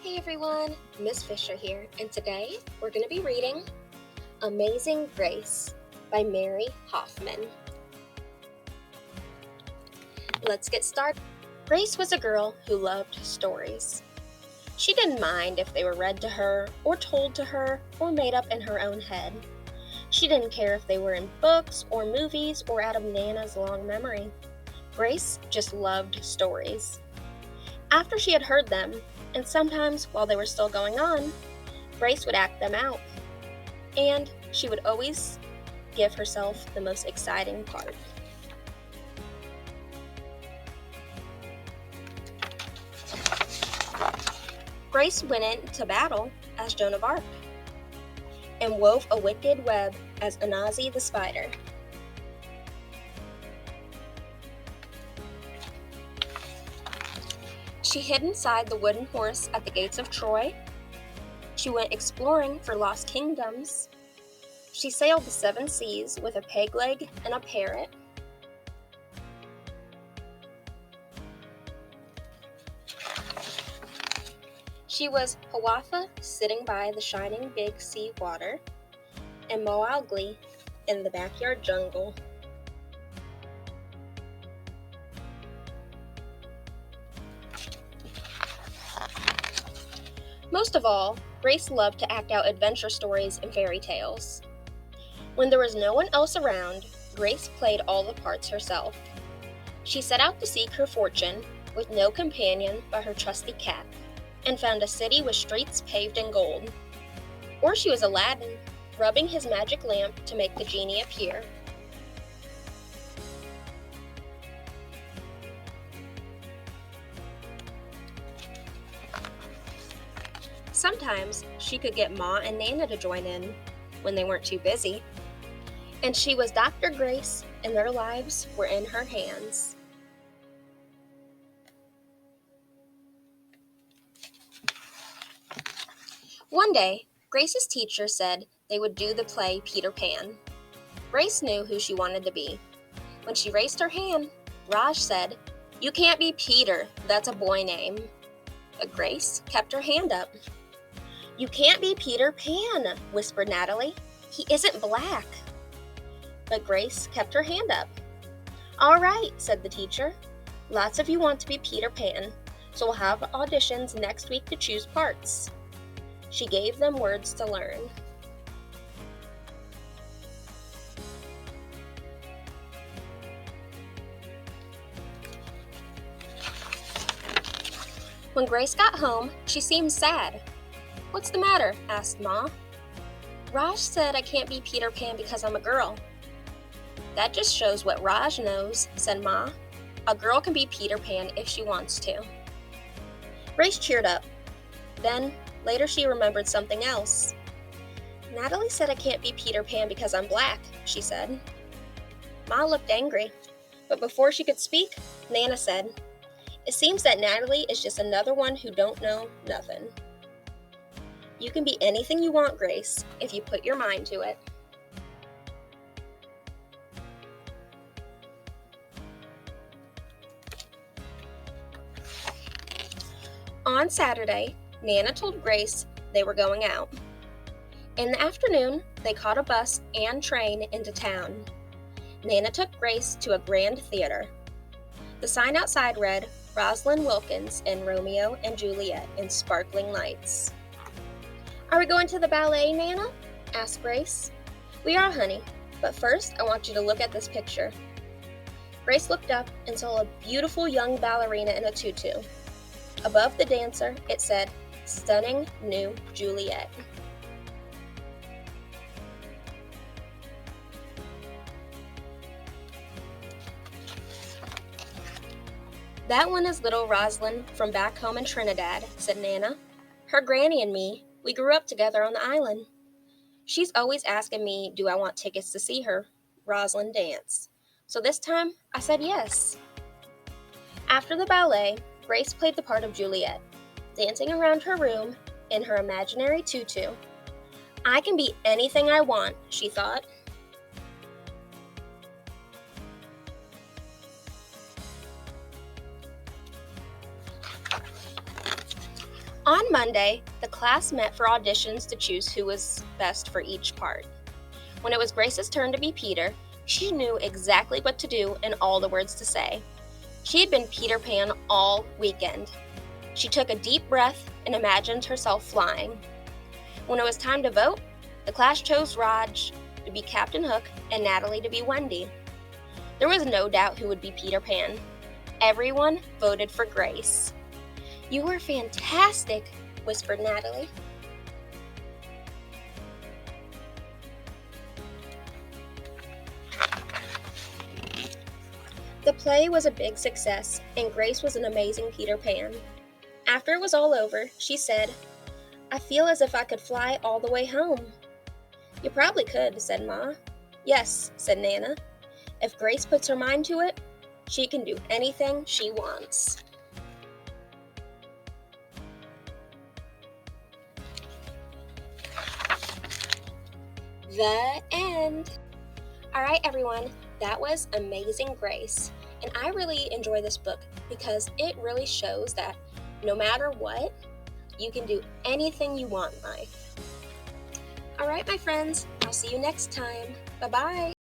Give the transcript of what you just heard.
Hey everyone, Miss Fisher here, and today we're going to be reading Amazing Grace by Mary Hoffman. Let's get started. Grace was a girl who loved stories. She didn't mind if they were read to her, or told to her, or made up in her own head. She didn't care if they were in books, or movies, or out of Nana's long memory. Grace just loved stories. After she had heard them, and sometimes while they were still going on, Grace would act them out. And she would always give herself the most exciting part. Grace went into battle as Joan of Arc and wove a wicked web as Anansi the spider. She hid inside the wooden horse at the gates of Troy. She went exploring for lost kingdoms. She sailed the 7 seas with a peg leg and a parrot. She was Hiawatha sitting by the shining big sea water, and Mowgli in the backyard jungle. Most of all, Grace loved to act out adventure stories and fairy tales. When there was no one else around, Grace played all the parts herself. She set out to seek her fortune with no companion but her trusty cat, and found a city with streets paved in gold. Or she was Aladdin, rubbing his magic lamp to make the genie appear. Sometimes she could get Ma and Nana to join in when they weren't too busy. And she was Dr. Grace, and their lives were in her hands. One day, Grace's teacher said they would do the play Peter Pan. Grace knew who she wanted to be. When she raised her hand, Raj said, "You can't be Peter, that's a boy name." But Grace kept her hand up. "You can't be Peter Pan," whispered Natalie. "He isn't black." But Grace kept her hand up. "All right," said the teacher. "Lots of you want to be Peter Pan, so we'll have auditions next week to choose parts." She gave them words to learn. When Grace got home, she seemed sad. "What's the matter?" asked Ma. "Raj said I can't be Peter Pan because I'm a girl." "That just shows what Raj knows," said Ma. "A girl can be Peter Pan if she wants to." Grace cheered up. Then, later she remembered something else. "Natalie said I can't be Peter Pan because I'm black," she said. Ma looked angry, but before she could speak, Nana said, "It seems that Natalie is just another one who don't know nothing." You can be anything you want, Grace, if you put your mind to it. On Saturday, Nana told Grace they were going out. In the afternoon, they caught a bus and train into town. Nana took Grace to a grand theater. The sign outside read, "Rosalind Wilkins in Romeo and Juliet in sparkling lights." "Are we going to the ballet, Nana?" asked Grace. "We are, honey, but first I want you to look at this picture." Grace looked up and saw a beautiful young ballerina in a tutu. Above the dancer, it said, "Stunning New Juliet." "That one is little Rosalind from back home in Trinidad," said Nana. "Her granny and me, we grew up together on the island. She's always asking me, do I want tickets to see her, Rosalind, dance. So this time, I said yes." After the ballet, Grace played the part of Juliet, dancing around her room in her imaginary tutu. "I can be anything I want," she thought. On Monday, the class met for auditions to choose who was best for each part. When it was Grace's turn to be Peter, she knew exactly what to do and all the words to say. She had been Peter Pan all weekend. She took a deep breath and imagined herself flying. When it was time to vote, the class chose Raj to be Captain Hook and Natalie to be Wendy. There was no doubt who would be Peter Pan. Everyone voted for Grace. "You were fantastic," whispered Natalie. The play was a big success, and Grace was an amazing Peter Pan. After it was all over, she said, "I feel as if I could fly all the way home." "You probably could," said Ma. "Yes," said Nana. "If Grace puts her mind to it, she can do anything she wants." The end. All right, everyone, that was Amazing Grace. And I really enjoy this book because it really shows that no matter what, you can do anything you want in life. All right, my friends, I'll see you next time. Bye-bye.